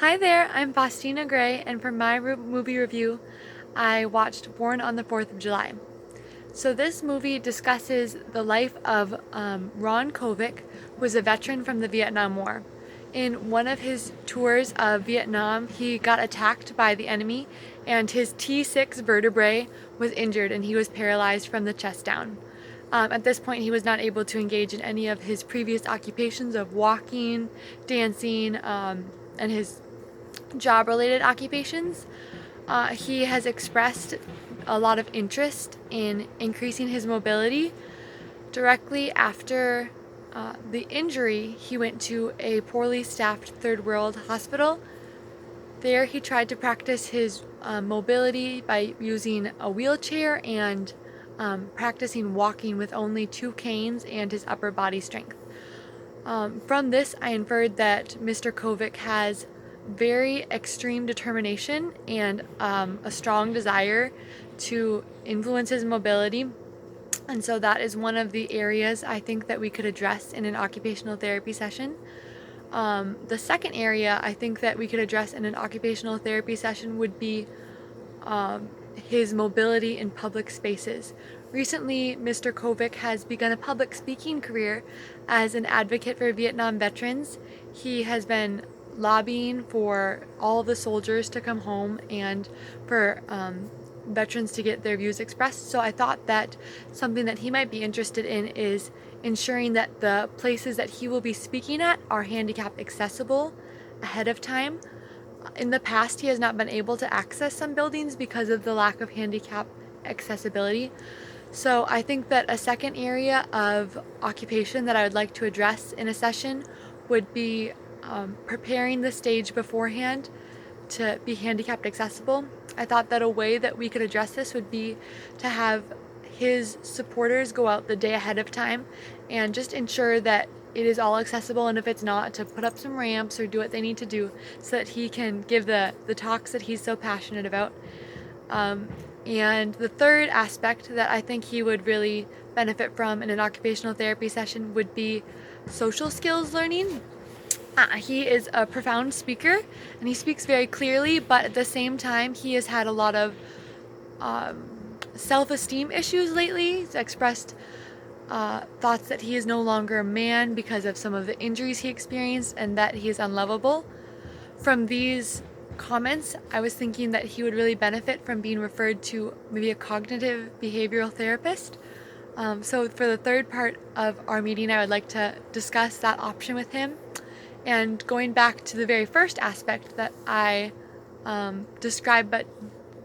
Hi there, I'm Faustina Gray, and for my movie review, I watched Born on the 4th of July. So, this movie discusses the life of Ron Kovic, who was a veteran from the Vietnam War. In one of his tours of Vietnam, he got attacked by the enemy, and his T6 vertebrae was injured, and he was paralyzed from the chest down. At this point, he was not able to engage in any of his previous occupations of walking, dancing, and his job related occupations. He has expressed a lot of interest in increasing his mobility. Directly after the injury, he went to a poorly staffed third world hospital. There, he tried to practice his mobility by using a wheelchair and practicing walking with only 2 canes and his upper body strength. From this, I inferred that Mr. Kovic has very extreme determination and a strong desire to influence his mobility. And so that is one of the areas I think that we could address in an occupational therapy session. The second area I think that we could address in an occupational therapy session would be his mobility in public spaces. Recently, Mr. Kovic has begun a public speaking career as an advocate for Vietnam veterans. He has been lobbying for all of the soldiers to come home and for veterans to get their views expressed. So I thought that something that he might be interested in is ensuring that the places that he will be speaking at are handicap accessible ahead of time. In the past, he has not been able to access some buildings because of the lack of handicap accessibility. So I think that a second area of occupation that I would like to address in a session would be preparing the stage beforehand to be handicapped accessible. I thought that a way that we could address this would be to have his supporters go out the day ahead of time and just ensure that it is all accessible, and if it's not, to put up some ramps or do what they need to do so that he can give the talks that he's so passionate about. And the third aspect that I think he would really benefit from in an occupational therapy session would be social skills learning. He is a profound speaker and he speaks very clearly, but at the same time, he has had a lot of self-esteem issues lately. He's expressed thoughts that he is no longer a man because of some of the injuries he experienced and that he is unlovable. From these comments, I was thinking that he would really benefit from being referred to maybe a cognitive behavioral therapist. So for the third part of our meeting, I would like to discuss that option with him. And going back to the very first aspect that I described but